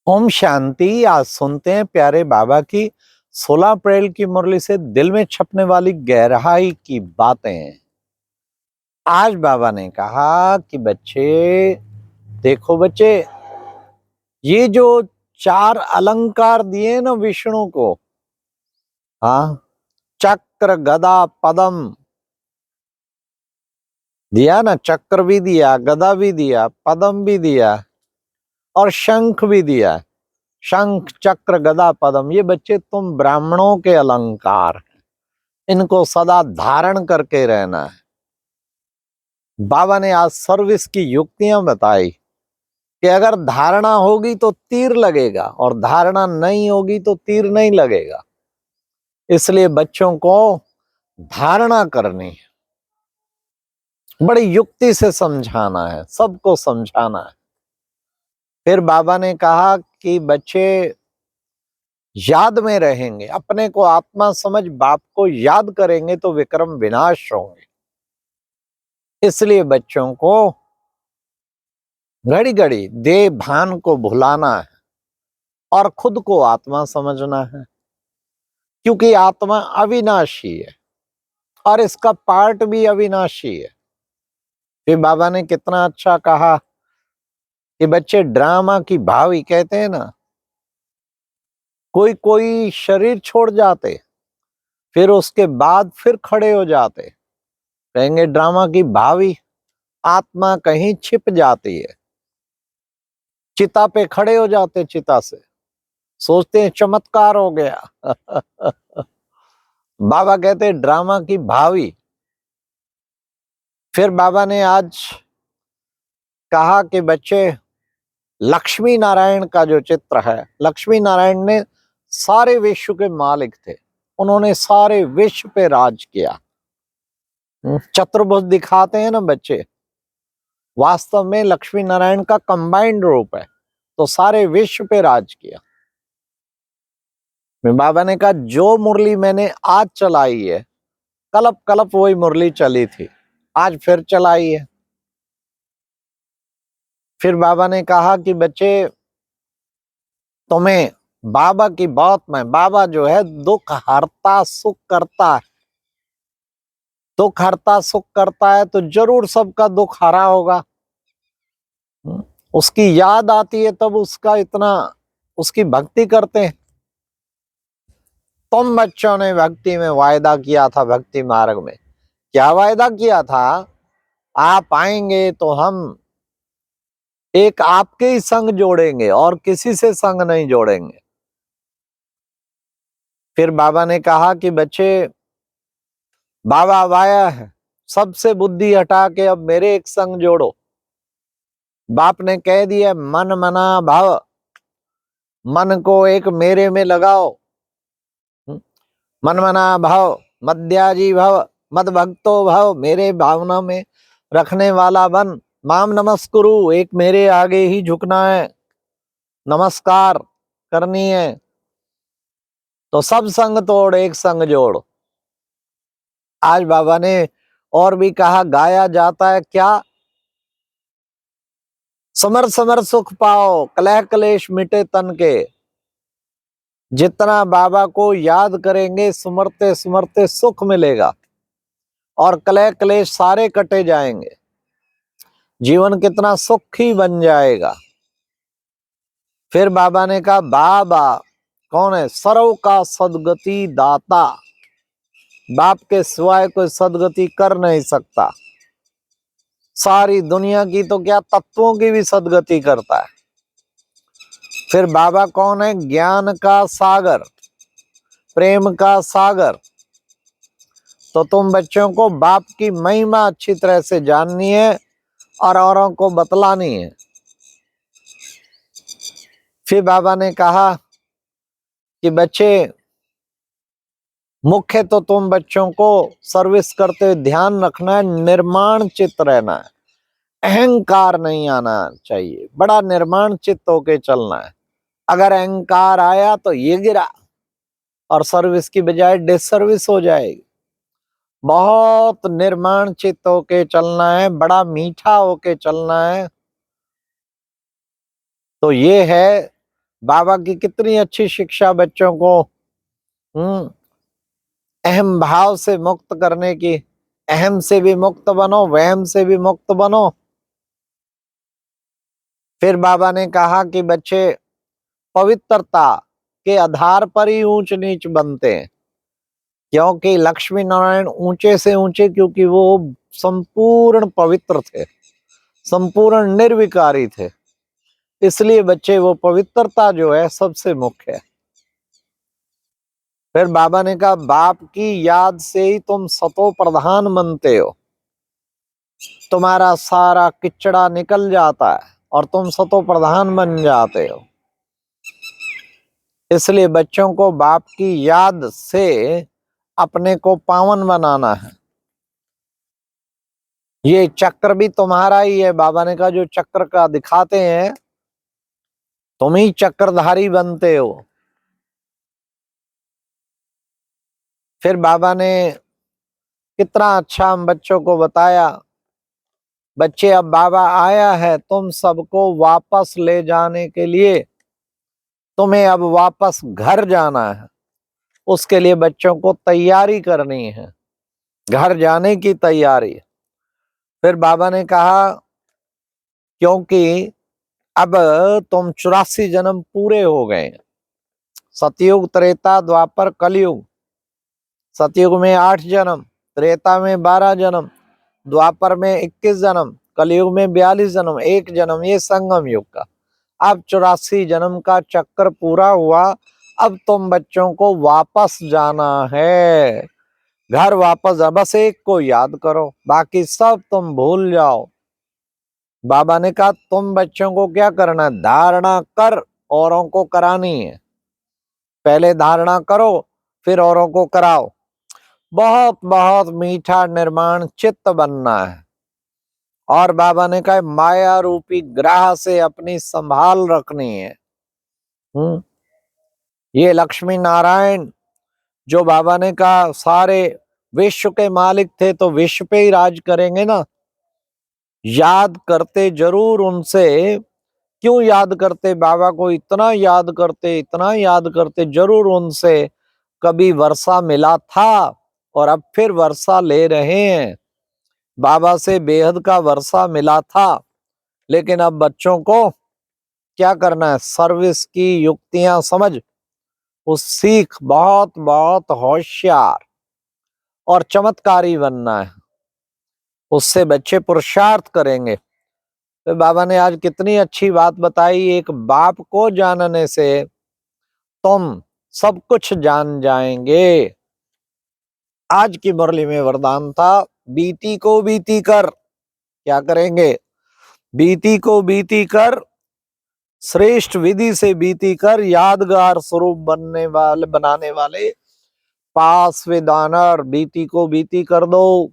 ओम शांति। आज सुनते हैं प्यारे बाबा की 16 अप्रैल की मुरली से दिल में छपने वाली गहराई की बातें। आज बाबा ने कहा कि बच्चे देखो बच्चे, ये जो 4 अलंकार दिए ना विष्णु को, हाँ, चक्र गदा पद्म दिया ना, चक्र भी दिया, गदा भी दिया, पद्म भी दिया और शंख भी दिया। शंख चक्र गदा पद्म, ये बच्चे तुम ब्राह्मणों के अलंकार, इनको सदा धारण करके रहना है। बाबा ने आज सर्विस की युक्तियां बताई कि अगर धारणा होगी तो तीर लगेगा और धारणा नहीं होगी तो तीर नहीं लगेगा। इसलिए बच्चों को धारणा करनी है, बड़ी युक्ति से समझाना है, सबको समझाना है। फिर बाबा ने कहा कि बच्चे याद में रहेंगे, अपने को आत्मा समझ बाप को याद करेंगे तो विक्रम विनाश होंगे। इसलिए बच्चों को घड़ी घड़ी देह भान को भुलाना है और खुद को आत्मा समझना है, क्योंकि आत्मा अविनाशी है और इसका पार्ट भी अविनाशी है। फिर बाबा ने कितना अच्छा कहा कि बच्चे ड्रामा की भावी कहते हैं ना, कोई कोई शरीर छोड़ जाते फिर उसके बाद फिर खड़े हो जाते, कहेंगे ड्रामा की भावी। आत्मा कहीं छिप जाती है, चिता पे खड़े हो जाते, चिता से सोचते हैं चमत्कार हो गया। बाबा कहते हैं ड्रामा की भावी। फिर बाबा ने आज कहा कि बच्चे लक्ष्मी नारायण का जो चित्र है, लक्ष्मी नारायण ने सारे विश्व के मालिक थे, उन्होंने सारे विश्व पे राज किया। चतुर्भुज दिखाते हैं ना बच्चे, वास्तव में लक्ष्मी नारायण का कंबाइंड रूप है, तो सारे विश्व पे राज किया। बाबा ने कहा जो मुरली मैंने आज चलाई है, कलप कलप वही मुरली चली थी, आज फिर चलाई है। फिर बाबा ने कहा कि बच्चे तुम्हें बाबा की बहुत में, बाबा जो है दुख हरता सुख करता है, दुख हरता सुख करता है तो जरूर सबका दुख हरा होगा। उसकी याद आती है तब उसका इतना, उसकी भक्ति करते हैं। तुम बच्चों ने भक्ति में वायदा किया था, भक्ति मार्ग में क्या वायदा किया था? आप आएंगे तो हम एक आपके ही संग जोड़ेंगे और किसी से संग नहीं जोड़ेंगे। फिर बाबा ने कहा कि बच्चे बाबा अब आया है, सबसे बुद्धि हटा के अब मेरे एक संग जोड़ो। बाप ने कह दिया मन मना भाव, मन को एक मेरे में लगाओ। मन मना भाव मध्याजी भव, मद भक्तो भव, मेरे भावना में रखने वाला बन। माम नमस्कुरु, एक मेरे आगे ही झुकना है, नमस्कार करनी है। तो सब संग तोड़ एक संग जोड़। आज बाबा ने और भी कहा, गाया जाता है क्या, समर समर सुख पाओ, कलह कलेश मिटे तन के। जितना बाबा को याद करेंगे सुमरते सुमरते सुख मिलेगा और कलह क्लेश सारे कटे जाएंगे, जीवन कितना सुखी बन जाएगा। फिर बाबा ने कहा बाबा कौन है? सर्व का सदगति दाता, बाप के सिवाय कोई सदगति कर नहीं सकता। सारी दुनिया की तो क्या, तत्वों की भी सदगति करता है। फिर बाबा कौन है? ज्ञान का सागर, प्रेम का सागर। तो तुम बच्चों को बाप की महिमा अच्छी तरह से जाननी है और औरों को बतलानी है। फिर बाबा ने कहा कि बच्चे मुख्य तो तुम बच्चों को सर्विस करते हुए ध्यान रखना है, निर्माण चित्त रहना है, अहंकार नहीं आना चाहिए, बड़ा निर्माण चित्त होके चलना है। अगर अहंकार आया तो ये गिरा और सर्विस की बजाय डिसर्विस हो जाएगी। बहुत निर्माण चित्त होके चलना है, बड़ा मीठा होके चलना है। तो ये है बाबा की कितनी अच्छी शिक्षा बच्चों को अहम भाव से मुक्त करने की। अहम से भी मुक्त बनो, वहम से भी मुक्त बनो। फिर बाबा ने कहा कि बच्चे पवित्रता के आधार पर ही ऊंच नीच बनते हैं, क्योंकि लक्ष्मी नारायण ऊंचे से ऊंचे, क्योंकि वो संपूर्ण पवित्र थे, संपूर्ण निर्विकारी थे, इसलिए बच्चे वो पवित्रता जो है सबसे मुख्य है। फिर बाबा ने कहा बाप की याद से ही तुम सतो प्रधान बनते हो, तुम्हारा सारा किचड़ा निकल जाता है और तुम सतो प्रधान बन जाते हो। इसलिए बच्चों को बाप की याद से अपने को पावन बनाना है। ये चक्र भी तुम्हारा ही है। बाबा ने कहा जो चक्र का दिखाते हैं तुम ही चक्रधारी बनते हो। फिर बाबा ने कितना अच्छा हम बच्चों को बताया, बच्चे अब बाबा आया है तुम सबको वापस ले जाने के लिए, तुम्हें अब वापस घर जाना है, उसके लिए बच्चों को तैयारी करनी है, घर जाने की तैयारी। फिर बाबा ने कहा क्योंकि अब तुम 84 जन्म पूरे हो गए, सतयुग त्रेता द्वापर कलयुग। सतयुग में 8 जन्म, त्रेता में 12 जन्म, द्वापर में 21 जन्म, कलयुग में 42 जन्म, 1 जन्म ये संगम युग का। अब 84 जन्म का चक्कर पूरा हुआ। अब तुम बच्चों को वापस जाना है, घर वापस। बस एक को याद करो, बाकी सब तुम भूल जाओ। बाबा ने कहा तुम बच्चों को क्या करना है, धारणा कर औरों को करानी है। पहले धारणा करो फिर औरों को कराओ। बहुत बहुत मीठा निर्माण चित्त बनना है। और बाबा ने कहा माया रूपी ग्रह से अपनी संभाल रखनी है। ये लक्ष्मी नारायण जो बाबा ने कहा सारे विश्व के मालिक थे, तो विश्व पे ही राज करेंगे ना। याद करते जरूर उनसे। क्यों याद करते, बाबा को इतना याद करते, इतना याद करते, जरूर उनसे कभी वर्षा मिला था और अब फिर वर्षा ले रहे हैं। बाबा से बेहद का वर्षा मिला था, लेकिन अब बच्चों को क्या करना है, सर्विस की युक्तियां समझ, उस सीख, बहुत बहुत होशियार और चमत्कारी बनना है, उससे बच्चे पुरुषार्थ करेंगे। तो बाबा ने आज कितनी अच्छी बात बताई, एक बाप को जानने से तुम सब कुछ जान जाएंगे। आज की मुरली में वरदान था बीती को बीती कर। क्या करेंगे, बीती को बीती कर, श्रेष्ठ विधि से बीती कर, यादगार स्वरूप बनाने वाले पास वे दानर। बीती को बीती कर दो।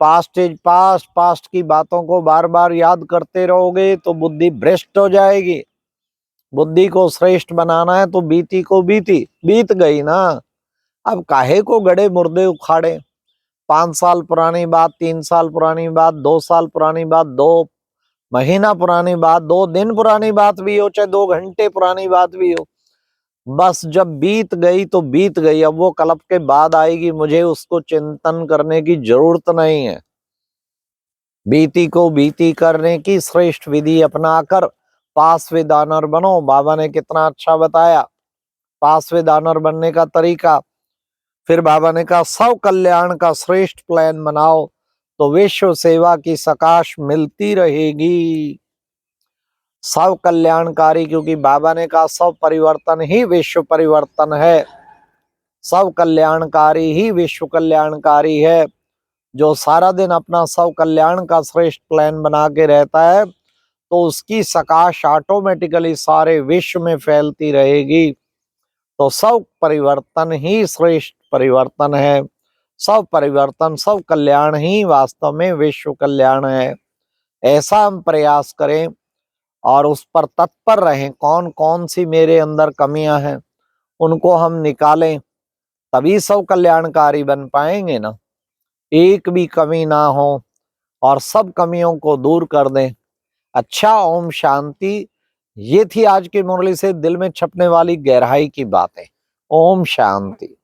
पास्ट इज पास्ट, पास्ट की बातों को बार बार याद करते रहोगे तो बुद्धि भ्रष्ट हो जाएगी। बुद्धि को श्रेष्ठ बनाना है तो बीती को बीती, बीत गई ना, अब काहे को गड़े मुर्दे उखाड़े। 5 साल पुरानी बात, 3 साल पुरानी बात, 2 साल पुरानी बात, 2 महीना पुरानी बात, 2 दिन पुरानी बात भी हो, चाहे 2 घंटे पुरानी बात भी हो, बस जब बीत गई तो बीत गई। अब वो कल के बाद आएगी, मुझे उसको चिंतन करने की जरूरत नहीं है। बीती को बीती करने की श्रेष्ठ विधि अपनाकर पासवे दानर बनो। बाबा ने कितना अच्छा बताया पासवे दानर बनने का तरीका। फिर बाबा ने कहा सब कल्याण का श्रेष्ठ प्लान बनाओ तो विश्व सेवा की सकाश मिलती रहेगी। सब कल्याणकारी, क्योंकि बाबा ने कहा सब परिवर्तन ही विश्व परिवर्तन है, सब कल्याणकारी ही विश्व कल्याणकारी है। जो सारा दिन अपना सब कल्याण का श्रेष्ठ प्लान बना के रहता है तो उसकी सकाश ऑटोमेटिकली सारे विश्व में फैलती रहेगी। तो सब परिवर्तन ही श्रेष्ठ परिवर्तन है, सब परिवर्तन, सब कल्याण ही वास्तव में विश्व कल्याण है। ऐसा हम प्रयास करें और उस पर तत्पर रहें। कौन कौन सी मेरे अंदर कमियां हैं उनको हम निकालें, तभी सब कल्याणकारी बन पाएंगे ना। एक भी कमी ना हो और सब कमियों को दूर कर दें। अच्छा, ओम शांति। ये थी आज की मुरली से दिल में छपने वाली गहराई की बातें। ओम शांति।